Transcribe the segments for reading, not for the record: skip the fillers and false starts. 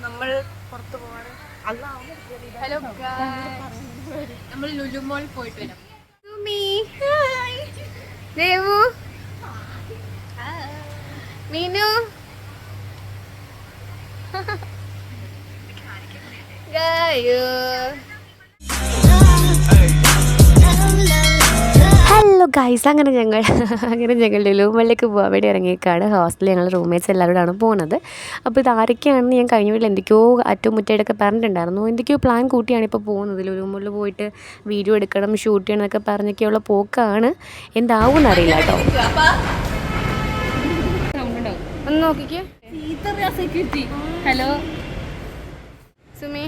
നമ്മൾ പുറത്ത് പോവാണ്. ഹലോ നമ്മൾ ലുലു മോൾ പോയിട്ട് വരാം. ദേവു, മീനു, ഗായു. ഹലോ ഗൈസ്, അങ്ങനെ ഞങ്ങൾ ലുലു മോളിലേക്ക് പോകാൻ വേണ്ടി ഇറങ്ങിയേക്കാണ്. ഹോസ്റ്റലിൽ ഞങ്ങൾ റൂംമേറ്റ്സ് എല്ലാവരോടാണ് പോകുന്നത്. അപ്പോൾ ഇത് ആരൊക്കെയാണെന്ന് ഞാൻ കഴിഞ്ഞ വീട്ടിൽ എന്തൊക്കെയോ അറ്റുമുറ്റയിടൊക്കെ പറഞ്ഞിട്ടുണ്ടായിരുന്നു. എന്തൊക്കെയോ പ്ലാൻ കൂട്ടിയാണ് ഇപ്പോൾ പോകുന്നത്. ലുലു മോളിൽ പോയിട്ട് വീഡിയോ എടുക്കണം, ഷൂട്ട് ചെയ്യണം എന്നൊക്കെ പറഞ്ഞൊക്കെയുള്ള പോക്കാണ്. എന്താവും എന്നറിയില്ല കേട്ടോ. ഒന്ന് നോക്കിക്കേ. ഹലോ സുമി,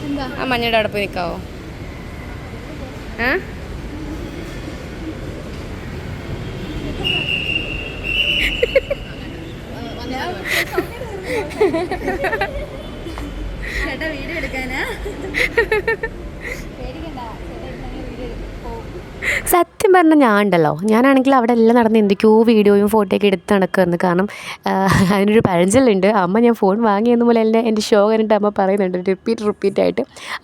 എന്താ ആ മഞ്ഞയുടെ അവിടെ പോയി നിൽക്കാവോ? വീഡിയോ എടുക്കാനാ? സത്യം പറഞ്ഞാൽ ഞാനാണെങ്കിൽ അവിടെ എല്ലാം നടന്ന് എന്തൊക്കെയോ വീഡിയോയും ഫോട്ടോയൊക്കെ എടുത്ത് നടക്കുമായിരുന്നു. കാരണം അതിനൊരു പഴഞ്ചൊല്ലുണ്ട്. അമ്മ ഞാൻ ഫോൺ വാങ്ങിയെന്ന് പോലെ എൻ്റെ ഷോ കണ്ടിട്ട് അമ്മ പറയുന്നുണ്ട് റിപ്പീറ്റായിട്ട്.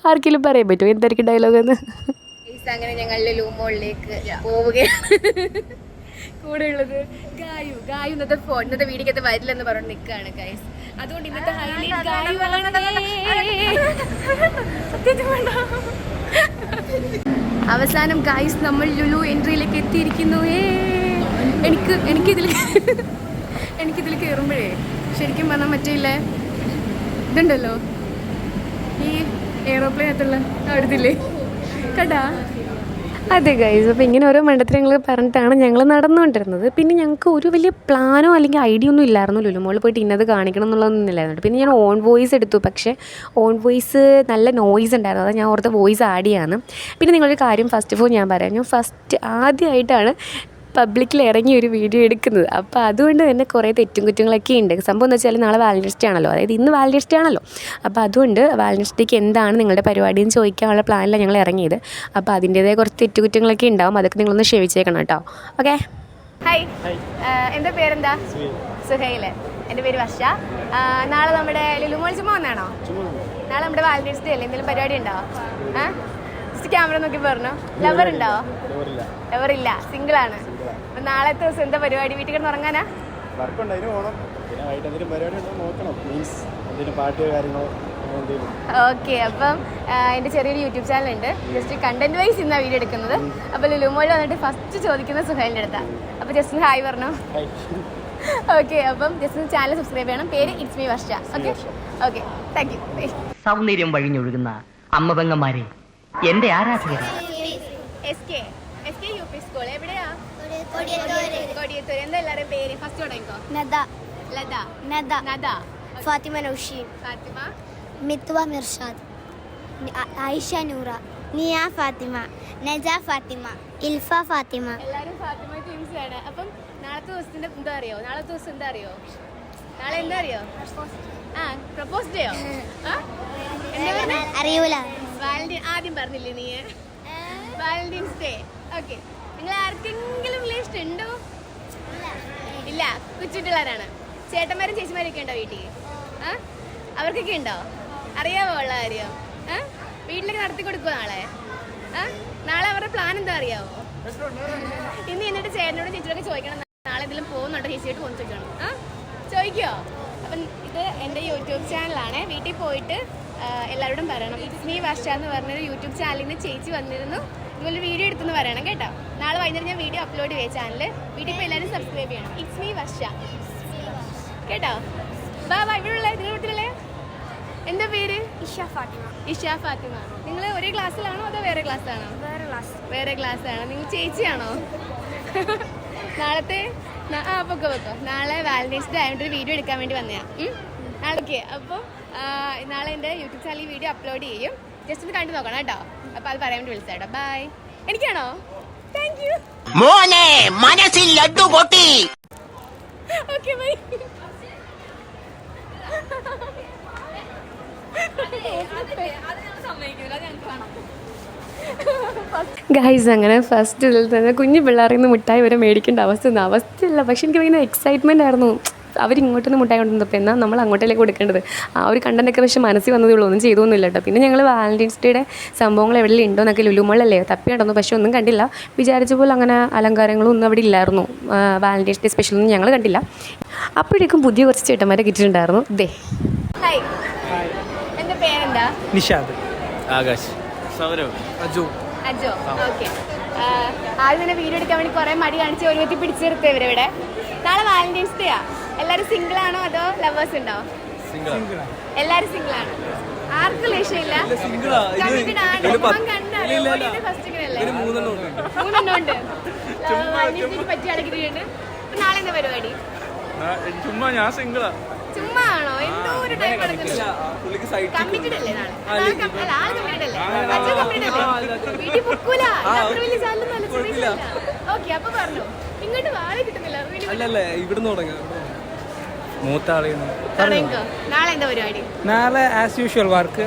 ആർക്കെങ്കിലും പറയാൻ പറ്റുമോ എന്തായിരിക്കും ഡയലോഗ് എന്ന്? അങ്ങനെ ഞങ്ങൾ ലുലു മോളിലേക്ക് പോവുകയാണ്. കൂടെ ഉള്ളത് ഗായു ഇന്നത്തെ വീഡിയോക്കകത്ത് വരില്ലെന്ന് പറഞ്ഞു നിൽക്കുകയാണ് ഗൈസ്. അതുകൊണ്ട് ഇന്നത്തെ ഹൈലൈറ്റ് ഗായു അവസാനം ഗൈസ് നമ്മൾ ലുലു എൻട്രിയിലേക്ക് എത്തിയിരിക്കുന്നു. എനിക്കിതിൽ കയറുമ്പോഴേ ശരിക്കും പറഞ്ഞാൽ മറ്റേ ഇതുണ്ടല്ലോ, ഈ എയ്റോപ്ലെയിനകത്തുള്ള അടുത്തില്ലേ കണ്ടാ? അതെ ഗൈസ്, അപ്പോൾ ഇങ്ങനെ ഓരോ മണ്ടത്തരങ്ങൾ പറഞ്ഞിട്ടാണ് ഞങ്ങൾ നടന്നുകൊണ്ടിരുന്നത്. പിന്നെ ഞങ്ങൾക്ക് ഒരു വലിയ പ്ലാനോ അല്ലെങ്കിൽ ഐഡിയ ഒന്നും ഇല്ലായിരുന്നു ലുലു മോളിൽ പോയിട്ട് ഇന്നത് കാണിക്കണം എന്നുള്ളതൊന്നും ഇല്ലായിരുന്നു. പിന്നെ ഞാൻ ഓൺ വോയിസ് എടുത്തു. പക്ഷേ ഓൺ വോയിസ് നല്ല നോയ്സ് ഉണ്ടായിരുന്നു. അത് ഞാൻ ഓർത്ത വോയിസ് ആഡ് ചെയ്യാന്ന്. പിന്നെ നിങ്ങളൊരു കാര്യം ഫസ്റ്റ് ഓഫ് ഓൾ ഞാൻ പറയാം, ഞാൻ ആദ്യമായിട്ടാണ് പബ്ലിക്കിൽ ഇറങ്ങി ഒരു വീഡിയോ എടുക്കുന്നത്. അപ്പോൾ അതുകൊണ്ട് തന്നെ കുറേ തെറ്റും കുറ്റങ്ങളൊക്കെ ഉണ്ട്. സംഭവം എന്ന് വെച്ചാൽ നാളെ വാലന്റൈൻസ് ഡേ ആണല്ലോ, അതായത് ഇന്ന് വാലന്റൈൻസ് ഡേ ആണല്ലോ. അപ്പോൾ അതുകൊണ്ട് വാലന്റൈൻസ് ഡേക്ക് എന്താണ് നിങ്ങളുടെ പരിപാടി എന്ന് ചോദിക്കാനുള്ള പ്ലാനിലാണ് ഞങ്ങൾ ഇറങ്ങിയത്. അപ്പോൾ അതിൻ്റേതായ കുറച്ച് തെറ്റുകുറ്റങ്ങളൊക്കെ ഉണ്ടാവും. അതൊക്കെ നിങ്ങളൊന്ന് ക്ഷമിച്ചേക്കണം കേട്ടോ. ഓക്കെ. ഹായ്, എൻ്റെ പേരെന്താ? സുഹൈൽ. എൻ്റെ പേര് വർഷ. നാളെ നമ്മുടെ ലുലു മോൾ ചുമ്മാ വന്നാണോ? നാളെ നമ്മുടെ വാലന്റൈൻസ് ഡേ അല്ലേ? എന്തെങ്കിലും പരിപാടി ഉണ്ടോ? ക്യാമറ നോക്കി പറഞ്ഞോ. ലവർ ഉണ്ടോ? ലവറില്ല, സിംഗിൾ ആണ്. അപ്പൊ നാളത്തെ ദിവസം എന്താ പരിപാടി? വീട്ടിൽ കിടന്ന് ഉറങ്ങാനാ? ഓക്കെ. അപ്പം എൻ്റെ ചെറിയൊരു യൂട്യൂബ് ചാനലുണ്ട്. ജസ്റ്റ് കണ്ടന്റ് വൈസ് ഇന്നാ വീഡിയോ എടുക്കുന്നത്. അപ്പോൾ ലുലു മോളിൽ വന്നിട്ട് ഫസ്റ്റ് ചോദിക്കുന്ന സുഹൈലിൻ്റെ അടുത്താ. അപ്പോൾ ജസ്റ്റ് ഹായ് പറഞ്ഞോ. ഓക്കെ. അപ്പം ജസ്റ്റ് ചാനൽ സബ്സ്ക്രൈബ് ചെയ്യണം. പേര് it's me Varsha. Okay okay, thank you. സൗന്ദര്യം വഴിഞ്ഞൊഴുകുന്ന അമ്മപെങ്ങന്മാരെ, എന്റെ ആരാധകരെ. എവിടെയാ? കൊടിയത്തൂർ. എന്താ എല്ലാവരും പേര്? ഫസ്റ്റ് തുടങ്ങിക്കോ. നദ, ഫാത്തിമ നൗഷീൻ, ഫാത്തിമ, മിത്വ മിർഷാദ്, ആയിഷ നൂറ, നിയ ഫാത്തിമ, നജ ഫാത്തിമ, ഇൽഫ ഫാത്തിമ. എല്ലാവരും ഫാത്തിമ ടീംസ് ആണ്. അപ്പം നാളത്തെ ദിവസത്തിന്റെ എന്താ അറിയോ? നാളെ എന്താ അറിയോ? പ്രപ്പോസ് ചെയ്യോ? അറിയൂല. ആദ്യം പറഞ്ഞില്ലേ നീ? Valentine's day. ഓക്കെ. നിങ്ങൾ ആർക്കെങ്കിലും ഇഷ്ടം ഉണ്ടോ? ഇല്ല. കൊച്ചുപിള്ളേരാണ്. ചേട്ടന്മാരും ചേച്ചിമാരൊക്കെ ഉണ്ടോ വീട്ടിൽ? അവർക്കൊക്കെ ഉണ്ടോ? അറിയാമോ ഉള്ള കാര്യം? വീട്ടിലൊക്കെ നടത്തി കൊടുക്കുമോ നാളെ? നാളെ അവരുടെ പ്ലാൻ എന്താ അറിയാവോ? ഇനി എന്നിട്ട് ചേട്ടനോട് ചേച്ചിയോടൊക്കെ ചോദിക്കണം, നാളെ എന്തെങ്കിലും പോകുന്നുണ്ടോ ചേച്ചിയോട്ട് പോകുന്ന ചോദിക്കണം. ചോദിക്കുമോ? അപ്പം ഇത് എൻ്റെ യൂട്യൂബ് ചാനലാണ്. വീട്ടിൽ പോയിട്ട് എല്ലാവരോടും പറയണം. ഇറ്റ്സ് മീ വർഷ എന്ന് പറഞ്ഞൊരു യൂട്യൂബ് ചാനലിൽ നിന്ന് ചേച്ചി വന്നിരുന്നു, ഇതുപോലെ വീഡിയോ എടുത്തെന്ന് പറയണം കേട്ടോ. നാളെ വൈകുന്നേരം ഞാൻ വീഡിയോ അപ്ലോഡ് ചെയ്യാം ചാനൽ. വീട്ടിൽ പോയി എല്ലാവരും സബ്സ്ക്രൈബ് ചെയ്യണം. ഇറ്റ്സ് മീ വർഷ കേട്ടോ. ബാ ഇവിടെ വീട്ടിലുള്ള എന്താ പേര്? ഇഷ ഫാത്തിമ. നിങ്ങൾ ഒരേ ക്ലാസ്സിലാണോ അതോ വേറെ ക്ലാസ്സിലാണോ? വേറെ ക്ലാസ്സാണോ? നിങ്ങൾ ചേച്ചിയാണോ? നാളത്തെ പൊക്കോ. നാളെ വാലന്റൈൻസ് ഡേ ആയതുകൊണ്ട് ഒരു വീഡിയോ എടുക്കാൻ വേണ്ടി വന്നതാണ്. നാളെ ഓക്കെ. അപ്പോൾ നാളെ എൻ്റെ യൂട്യൂബ് ചാനലിൽ വീഡിയോ അപ്ലോഡ് ചെയ്യും. ജസ്റ്റ് ഒന്ന് കണ്ടു നോക്കണം കേട്ടോ. അപ്പോൾ അത് പറയാൻ വേണ്ടി വിളിച്ചാട്ടോ. ബൈ. എനിക്കാണോ? Thank you. Okay bye. Guys, അങ്ങനെ ഫസ്റ്റ് ഇതിൽ തന്നെ കുഞ്ഞു പിള്ളേരിൽ നിന്ന് മിഠായി വരെ മേടിക്കേണ്ട അവസ്ഥയല്ല. പക്ഷെ എനിക്ക് ഭയങ്കര എക്സൈറ്റ്മെൻ്റ് ആയിരുന്നു. അവരിങ്ങോട്ടൊന്നും മുട്ടായി കൊണ്ടുവന്നപ്പോൾ എന്നാൽ നമ്മൾ അങ്ങോട്ടേക്ക് കൊടുക്കേണ്ടത്. ആ ഒരു കണ്ടൻറ്റൊക്കെ പക്ഷേ മനസ്സിൽ വന്നതേ ഉള്ളൂ, ഒന്നും ചെയ്തൊന്നുമില്ല കേട്ടോ. പിന്നെ ഞങ്ങൾ വാലൻറ്റൈൻസ് ഡേയുടെ സംഭവങ്ങൾ എവിടെയെങ്കിലും ഉണ്ടോ എന്നൊക്കെ ലുലുമോളല്ലേ തപ്പി നടന്നു, പക്ഷേ ഒന്നും കണ്ടില്ല. വിചാരിച്ച പോലെ അങ്ങനെ അലങ്കാരങ്ങളും ഒന്നും അവിടെ ഇല്ലായിരുന്നു. വാലൻറ്റൈൻസ് ഡേ സ്പെഷ്യലൊന്നും ഞങ്ങൾ കണ്ടില്ല. അപ്പോഴേക്കും പുതിയ കുറച്ച് ചേട്ടന്മാരെ കിട്ടിയിട്ടുണ്ടായിരുന്നു. ദേ ഹായ്, എൻ്റെ പേരെന്താ? നിഷാദ്, ആകാശ്, സൗരവ്, അജു. അജോ. ഓക്കെ. ആദ്യം തന്നെ വീഡിയോ എടുക്കാൻ വേണ്ടി കുറേ മടി കാണിച്ച് ഒരു വ്യക്തി പിടിച്ചു നിർത്തുക ഇവരിവിടെ. നാളെ വാലന്റൈൻസ് ഡേ ആ. എല്ലാവരും സിംഗിൾ ആണോ അതോ ലവേഴ്സ് ഉണ്ടോ? എല്ലാവരും സിംഗിൾ ആണ്. ആർക്കും ലക്ഷ്യമില്ല. Committed ആണ്. ഇപ്പം കണ്ടാലേ ഓടിയത് first ഇങ്ങനെയല്ലേ? മൂന്നെണ്ണം ഉണ്ട്. അനിയത്തിക്ക് പറ്റിയ അടക്കിയിട്ടുണ്ട്. അപ്പൊ നാളെ എന്താ പരിപാടി? ചുമ്മാ ഞാൻ സിംഗിളാ. ചുമ്മാ ആണോ? എന്തോ ഒരു ടൈം എടുക്കുന്നില്ല. കമ്മിറ്റഡ് അല്ലേ നാളെ? ആള് കമ്മിറ്റഡ് അല്ലേ? അജു കമ്മിറ്റഡ് അല്ലേ? വീട്ടിൽ പൊക്കൂല. അത്ര വലിയ ചാലൊന്നും അല്ല, ചെറിയ ചാല. ഓക്കെ, അപ്പൊ പറഞ്ഞു ഇങ്ങോട്ട് വാളെ കിട്ടുന്നില്ല. അല്ലല്ലേ ഇവിടുന്ന് തുടങ്ങാം. മൂത്ത ആളെയാണ്. തുടങ്ങിക്കോ. നാളെ എന്താ പരിപാടി? നാളെ ആസ് യൂഷ്വൽ വർക്ക്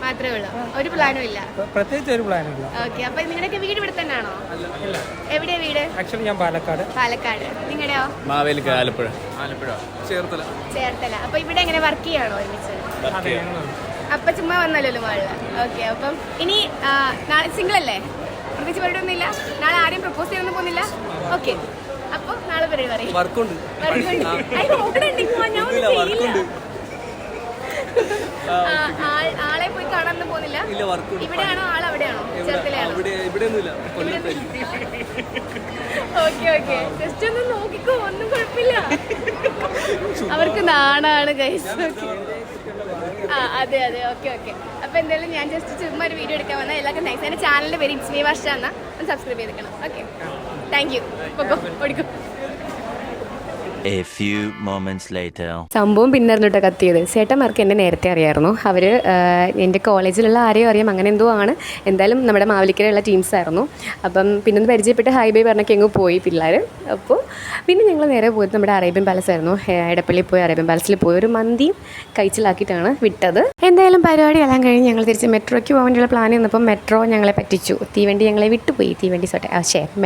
മാത്രമേ ഉള്ളൂ, ഒരു പ്ലാനും ഇല്ല. പ്രത്യേകിച്ച് ഒരു പ്ലാനും ഇല്ല. ഓക്കെ, അപ്പൊ നിങ്ങളുടെയൊക്കെ വീട് ഇവിടെ തന്നെയാണോ? എവിടെയാ വീട്? ആക്ച്വലി ഞാൻ പാലക്കാട്. പാലക്കാട്. നിങ്ങളുടെയോ? മാവേലിക്ക, ആലപ്പുഴ. ചേർത്തല. ചേർത്തല. അപ്പൊ ഇവിടെ എങ്ങനെ വർക്ക് ചെയ്യാണോ ഒരുമിച്ച്? അപ്പൊ ചുമ്മാ വന്നല്ലോ മോളില്. ഓക്കെ, അപ്പം ഇനി നാളെ സിംഗിൾ അല്ലേ? പ്രത്യേകിച്ച് പരിപാടി ഒന്നും ഇല്ല. നാളെ ആരെയും പ്രപ്പോസ് ചെയ്യാനൊന്നും പോകുന്നില്ല. ഓക്കെ, അപ്പൊ നാളെ പരിപാടി പറയും. വർക്കുണ്ട്. ആളെ പോയി കാണാനൊന്നും പോകുന്നില്ല. ഇവിടെയാണോ ആൾ അവിടെയാണോ? ചേർത്തലയാണോ? ഓക്കെ ഓക്കെ, ജസ്റ്റ് ഒന്ന് നോക്കിക്കോ, ഒന്നും കുഴപ്പമില്ല. അവർക്ക് നാണാണ് ഗൈസ്. അതെ അതെ, ഓക്കെ ഓക്കെ. അപ്പൊ എന്തായാലും ഞാൻ ജസ്റ്റ് ചുമ്മാ ഒരു വീഡിയോ എടുക്കാൻ വന്നാൽ എല്ലാവർക്കും താങ്ക്സ്. എൻ്റെ ചാനലിൻ്റെ പേര് ഇറ്റ്സ് മീ വർഷ എന്നാ, ഒന്ന് സബ്സ്ക്രൈബ് ചെയ്തേക്കണം. Okay, thank you. ഓടിക്കും. A few moments later. സംഭവം പിന്നായിരുന്നു കേട്ടോ കത്തിയത്. ചേട്ടന്മാർക്ക് എന്നെ നേരത്തെ അറിയായിരുന്നു. അവർ എൻ്റെ കോളേജിലുള്ള ആരെയും അറിയാം, അങ്ങനെ എന്തോ ആണ്. എന്തായാലും നമ്മുടെ മാവേലിക്കരയുള്ള ടീംസായിരുന്നു. അപ്പം പിന്നെ ഒന്ന് പരിചയപ്പെട്ട് ഹൈ ബൈ പറഞ്ഞൊക്കെ എങ്ങ് പോയി പിള്ളേർ. അപ്പോൾ പിന്നെ ഞങ്ങൾ നേരെ പോയത് നമ്മുടെ അറേബ്യൻ പാലസ് ആയിരുന്നു. എടപ്പള്ളി പോയി അറേബ്യൻ പാലസിൽ പോയി ഒരു മന്തിയും കഴിച്ചിലാക്കിയിട്ടാണ് വിട്ടത്. എന്തായാലും പരിപാടി എല്ലാം കഴിഞ്ഞ് ഞങ്ങൾ തിരിച്ച് മെട്രോയ്ക്ക് പോകാൻ വേണ്ടിയുള്ള പ്ലാൻ ചെയ്യുന്നപ്പോൾ മെട്രോ ഞങ്ങളെ പറ്റിച്ചു. തീവണ്ടി ഞങ്ങളെ വിട്ടുപോയി.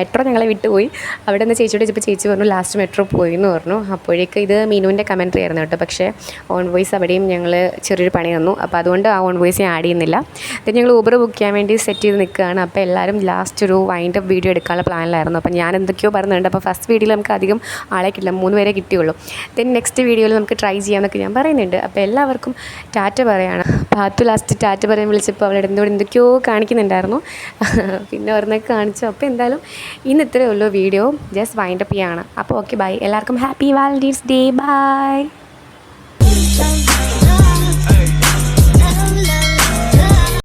മെട്രോ ഞങ്ങളെ വിട്ടുപോയി. അവിടെ നിന്ന് ചേച്ചിയോട് ചോദിച്ചപ്പോൾ ചേച്ചി പറഞ്ഞു ലാസ്റ്റ് മെട്രോ പോയി എന്ന് പറഞ്ഞു. അപ്പോഴേക്ക് ഇത് മീനുവിൻ്റെ കമൻട്രി ആയിരുന്നു കേട്ടോ. പക്ഷേ ഓൺ വോയിസ് അവിടെയും ഞങ്ങൾ ചെറിയൊരു പണി തന്നു. അപ്പോൾ അതുകൊണ്ട് ആ ഓൺ വോയിസ് ഞാൻ ആഡ് ചെയ്യുന്നില്ല. then ഞങ്ങൾ ഊബർ ബുക്ക് ചെയ്യാൻ വേണ്ടി സെറ്റ് ചെയ്ത് നിൽക്കുകയാണ്. അപ്പോൾ എല്ലാവരും ലാസ്റ്റ് ഒരു വൈൻഡ് അപ്പ് വീഡിയോ എടുക്കാനുള്ള പ്ലാനിലായിരുന്നു. അപ്പോൾ ഞാൻ എന്തൊക്കെയോ പറയുന്നുണ്ട്. അപ്പോൾ ഫസ്റ്റ് വീഡിയോയിൽ നമുക്ക് അധികം ആളെ കിട്ടില്ല, 3 പേരെ കിട്ടിയുള്ളൂ. then നെക്സ്റ്റ് വീഡിയോയിൽ നമുക്ക് ട്രൈ ചെയ്യാമെന്നൊക്കെ ഞാൻ പറയുന്നുണ്ട്. അപ്പോൾ എല്ലാവർക്കും ടാറ്റ പറയുകയാണ്. പാത്തു ലാസ്റ്റ് ടാറ്റ പറയാൻ വിളിച്ചപ്പോൾ അവളുടെ എന്തൊക്കെയോ കാണിക്കുന്നുണ്ടായിരുന്നു. പിന്നെ ഒരെണ്ണൊക്കെ കാണിച്ചു. അപ്പോൾ എന്തായാലും ഇന്ന് ഇത്രയേ ഉള്ളൂ വീഡിയോ. ജസ്റ്റ് വൈൻഡ് അപ്പ് ചെയ്യാണ്. അപ്പോൾ ഓക്കെ, ബൈ. എല്ലാവർക്കും ഹാപ്പി Valentine's Day. Bye.